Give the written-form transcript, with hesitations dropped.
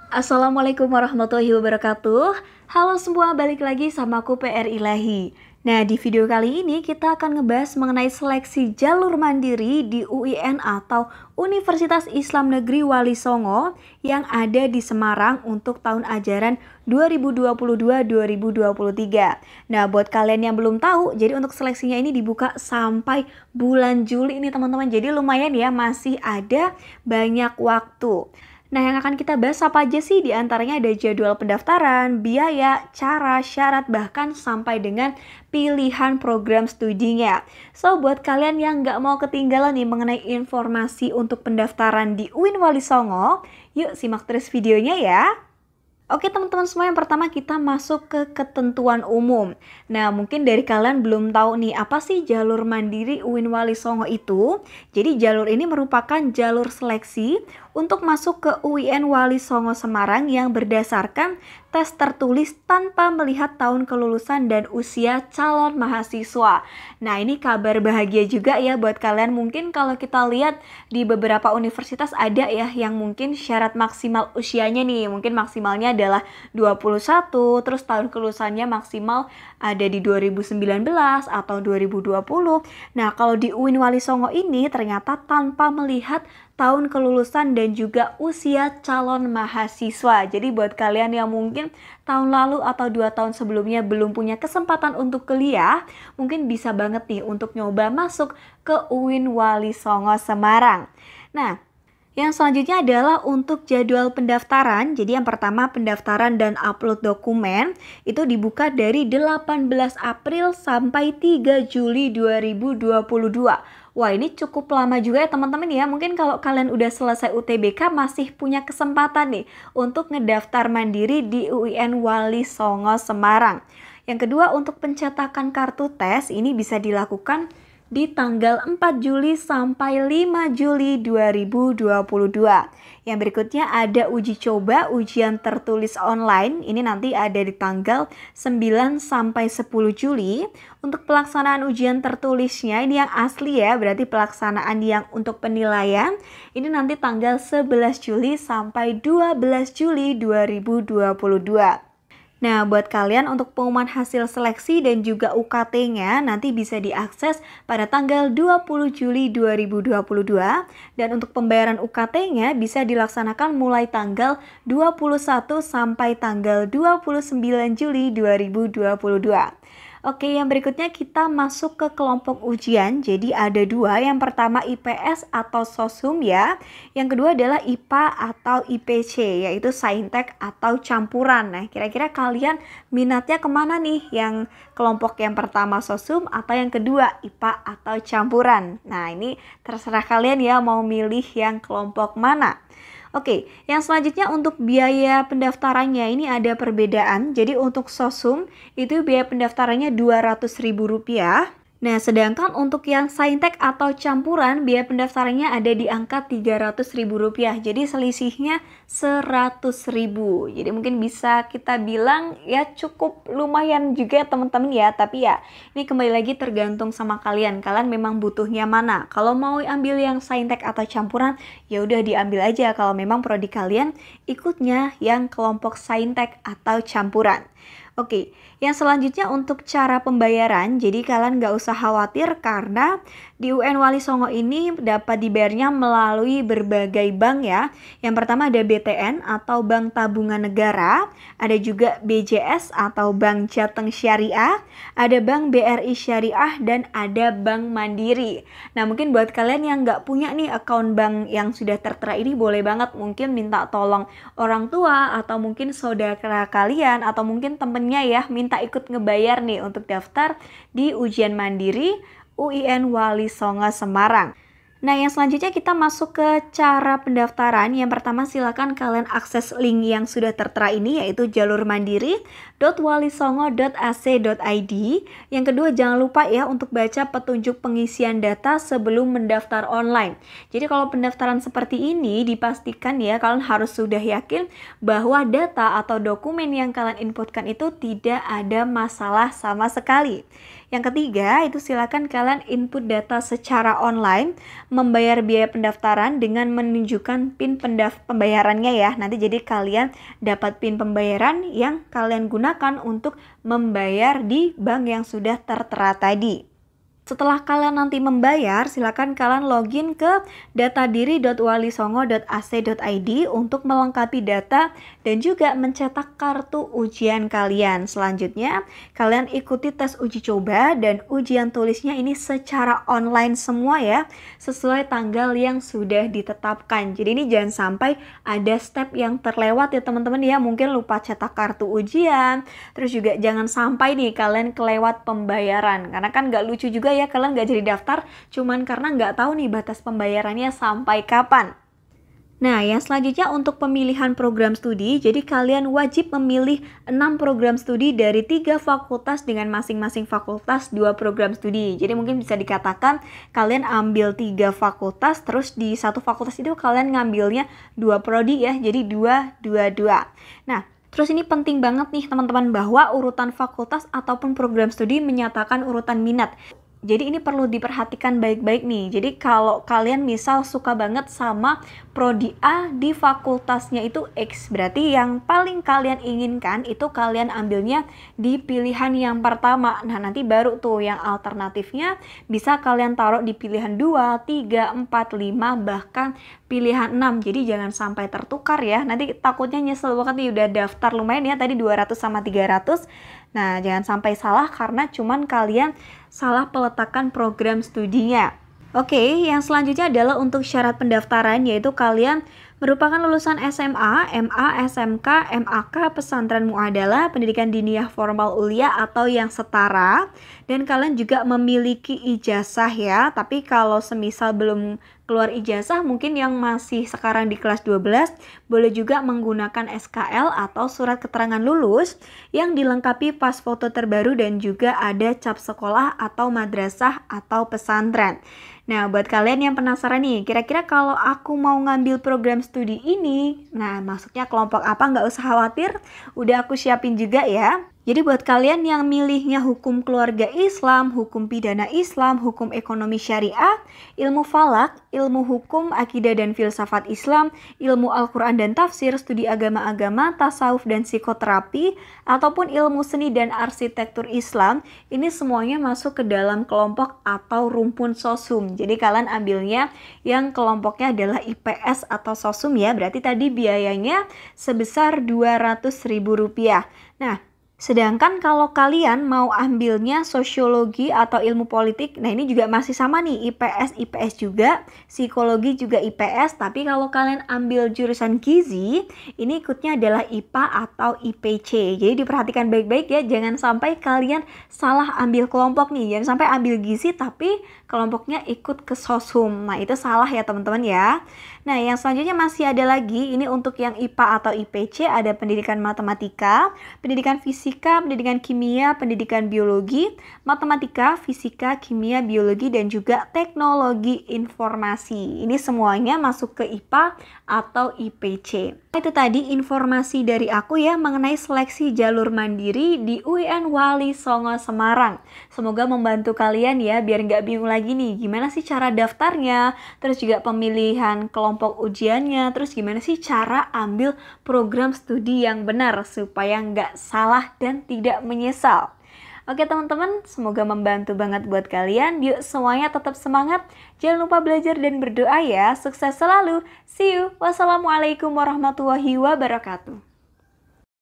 Assalamualaikum warahmatullahi wabarakatuh. Halo semua, balik lagi sama aku PR Ilahi. Nah, di video kali ini kita akan ngebahas mengenai seleksi jalur mandiri di UIN atau Universitas Islam Negeri Wali Songo yang ada di Semarang untuk tahun ajaran 2022-2023. Nah, buat kalian yang belum tahu, jadi untuk seleksinya ini dibuka sampai bulan Juli ini teman-teman. Jadi lumayan ya, masih ada banyak waktu. Nah, yang akan kita bahas apa aja sih? Di antaranya ada jadwal pendaftaran, biaya, cara, syarat, bahkan sampai dengan pilihan program studinya. So, buat kalian yang nggak mau ketinggalan nih mengenai informasi untuk pendaftaran di UIN Wali Songo, yuk simak terus videonya ya. Oke teman-teman semua, yang pertama kita masuk ke ketentuan umum. Nah, mungkin dari kalian belum tahu nih apa sih jalur mandiri UIN Wali Songo itu. Jadi jalur ini merupakan jalur seleksi untuk masuk ke UIN Wali Songo Semarang yang berdasarkan tes tertulis tanpa melihat tahun kelulusan dan usia calon mahasiswa. Nah, ini kabar bahagia juga ya buat kalian. Mungkin kalau kita lihat di beberapa universitas ada ya yang mungkin syarat maksimal usianya nih, mungkin maksimalnya adalah 21, terus tahun kelulusannya maksimal ada di 2019 atau 2020. Nah, kalau di UIN Wali Songo ini ternyata tanpa melihat tahun kelulusan dan juga usia calon mahasiswa. Jadi buat kalian yang mungkin tahun lalu atau 2 tahun sebelumnya belum punya kesempatan untuk kuliah, mungkin bisa banget nih untuk nyoba masuk ke UIN Wali Songo Semarang. Nah, yang selanjutnya adalah untuk jadwal pendaftaran. Jadi yang pertama pendaftaran dan upload dokumen itu dibuka dari 18 April sampai 3 Juli 2022. Wah, ini cukup lama juga ya teman-teman ya. Mungkin kalau kalian udah selesai UTBK masih punya kesempatan nih untuk ngedaftar mandiri di UIN Wali Songo Semarang. Yang kedua, untuk pencetakan kartu tes ini bisa dilakukan di tanggal 4 Juli sampai 5 Juli 2022. Yang berikutnya ada uji coba ujian tertulis online. Ini nanti ada di tanggal 9 sampai 10 Juli. Untuk pelaksanaan ujian tertulisnya ini yang asli ya, berarti pelaksanaan yang untuk penilaian ini nanti tanggal 11 Juli sampai 12 Juli 2022. Nah, buat kalian untuk pengumuman hasil seleksi dan juga UKT-nya nanti bisa diakses pada tanggal 20 Juli 2022 dan untuk pembayaran UKT-nya bisa dilaksanakan mulai tanggal 21 sampai tanggal 29 Juli 2022. Oke, yang berikutnya kita masuk ke kelompok ujian. Jadi ada dua, yang pertama IPS atau Sosum ya. Yang kedua adalah IPA atau IPC, yaitu Saintek atau campuran. Nah, kira-kira kalian minatnya kemana nih? Yang kelompok yang pertama Sosum atau yang kedua IPA atau campuran? Nah, ini terserah kalian ya mau milih yang kelompok mana. Oke, yang selanjutnya untuk biaya pendaftarannya ini ada perbedaan. Jadi untuk Sosum itu biaya pendaftarannya Rp200.000. Nah, sedangkan untuk yang Saintek atau campuran biaya pendaftarannya ada di angka Rp300.000. Jadi selisihnya Rp100.000. Jadi mungkin bisa kita bilang ya cukup lumayan juga ya teman-teman ya. Tapi ya ini kembali lagi tergantung sama kalian. Kalian memang butuhnya mana. Kalau mau ambil yang Saintek atau campuran, ya udah diambil aja. Kalau memang prodi kalian ikutnya yang kelompok Saintek atau campuran. Oke, yang selanjutnya untuk cara pembayaran, jadi kalian nggak usah khawatir karena di UN Wali Songo ini dapat dibayarnya melalui berbagai bank ya. Yang pertama ada BTN atau Bank Tabungan Negara, ada juga BJS atau Bank Jateng Syariah, ada Bank BRI Syariah, dan ada Bank Mandiri. Nah, mungkin buat kalian yang nggak punya nih akun bank yang sudah tertera ini, boleh banget mungkin minta tolong orang tua atau mungkin saudara kalian atau mungkin temen ya minta ikut ngebayar nih untuk daftar di ujian mandiri UIN Wali Songo Semarang. Nah, yang selanjutnya kita masuk ke cara pendaftaran. Yang pertama silakan kalian akses link yang sudah tertera ini, yaitu jalurmandiri.walisongo.ac.id. Yang kedua jangan lupa ya untuk baca petunjuk pengisian data sebelum mendaftar online. Jadi kalau pendaftaran seperti ini dipastikan ya kalian harus sudah yakin bahwa data atau dokumen yang kalian inputkan itu tidak ada masalah sama sekali. Yang ketiga, itu silakan kalian input data secara online, membayar biaya pendaftaran dengan menunjukkan PIN pembayarannya ya. Nanti jadi kalian dapat PIN pembayaran yang kalian gunakan untuk membayar di bank yang sudah tertera tadi. Setelah kalian nanti membayar, silakan kalian login ke datadiri.walisongo.ac.id untuk melengkapi data dan juga mencetak kartu ujian kalian. Selanjutnya, kalian ikuti tes uji coba dan ujian tulisnya ini secara online semua ya, sesuai tanggal yang sudah ditetapkan. Jadi ini jangan sampai ada step yang terlewat ya teman-teman ya, mungkin lupa cetak kartu ujian, terus juga jangan sampai nih kalian kelewat pembayaran, karena kan nggak lucu juga ya kalian nggak jadi daftar cuman karena nggak tahu nih batas pembayarannya sampai kapan. Nah, yang selanjutnya untuk pemilihan program studi, jadi kalian wajib memilih 6 program studi dari 3 fakultas dengan masing-masing fakultas 2 program studi. Jadi mungkin bisa dikatakan kalian ambil 3 fakultas, terus di satu fakultas itu kalian ngambilnya 2 prodi ya, jadi 2. Nah, terus ini penting banget nih teman-teman bahwa urutan fakultas ataupun program studi menyatakan urutan minat. Jadi ini perlu diperhatikan baik-baik nih. Jadi kalau kalian misal suka banget sama prodi A di fakultasnya itu X, berarti yang paling kalian inginkan itu kalian ambilnya di pilihan yang pertama. Nah, nanti baru tuh yang alternatifnya bisa kalian taruh di pilihan 2, 3, 4, 5, bahkan pilihan 6. Jadi jangan sampai tertukar ya. Nanti takutnya nyesel banget nih udah daftar lumayan ya tadi 200 sama 300. Nah, jangan sampai salah karena cuman kalian salah peletakan program studinya. Oke, yang selanjutnya adalah untuk syarat pendaftaran, yaitu kalian merupakan lulusan SMA, MA, SMK, MAK, pesantren muadalah, pendidikan diniyah formal ulia atau yang setara, dan kalian juga memiliki ijazah ya. Tapi kalau semisal belum keluar ijazah, mungkin yang masih sekarang di kelas 12 boleh juga menggunakan SKL atau surat keterangan lulus yang dilengkapi pas foto terbaru dan juga ada cap sekolah atau madrasah atau pesantren. Nah, buat kalian yang penasaran nih, kira-kira kalau aku mau ngambil program studi ini, nah masuknya kelompok apa, nggak usah khawatir, udah aku siapin juga ya. Jadi buat kalian yang milihnya hukum keluarga Islam, hukum pidana Islam, hukum ekonomi syariah, ilmu falak, ilmu hukum, akidah dan filsafat Islam, ilmu Al-Quran dan tafsir, studi agama-agama, tasawuf dan psikoterapi, ataupun ilmu seni dan arsitektur Islam, ini semuanya masuk ke dalam kelompok atau rumpun sosum. Jadi kalian ambilnya yang kelompoknya adalah IPS atau sosum ya, berarti tadi biayanya sebesar Rp200.000. Nah, sedangkan kalau kalian mau ambilnya sosiologi atau ilmu politik, nah ini juga masih sama nih, IPS juga, psikologi juga IPS, tapi kalau kalian ambil jurusan gizi, ini ikutnya adalah IPA atau IPC. Jadi diperhatikan baik-baik ya, jangan sampai kalian salah ambil kelompok nih, jangan sampai ambil gizi tapi kelompoknya ikut ke sosum. Nah itu salah ya teman-teman ya. Nah yang selanjutnya masih ada lagi, ini untuk yang IPA atau IPC ada pendidikan matematika, pendidikan fisika, pendidikan kimia, pendidikan biologi, matematika, fisika, kimia, biologi, dan juga teknologi informasi. Ini semuanya masuk ke IPA atau IPC. Itu tadi informasi dari aku ya mengenai seleksi jalur mandiri di UIN Wali Songo Semarang. Semoga membantu kalian ya biar nggak bingung lagi nih gimana sih cara daftarnya, terus juga pemilihan kelompok ujiannya, terus gimana sih cara ambil program studi yang benar supaya nggak salah dan tidak menyesal. Oke teman-teman, semoga membantu banget buat kalian. Yuk semuanya tetap semangat, jangan lupa belajar dan berdoa ya. Sukses selalu, see you. Wassalamualaikum warahmatullahi wabarakatuh.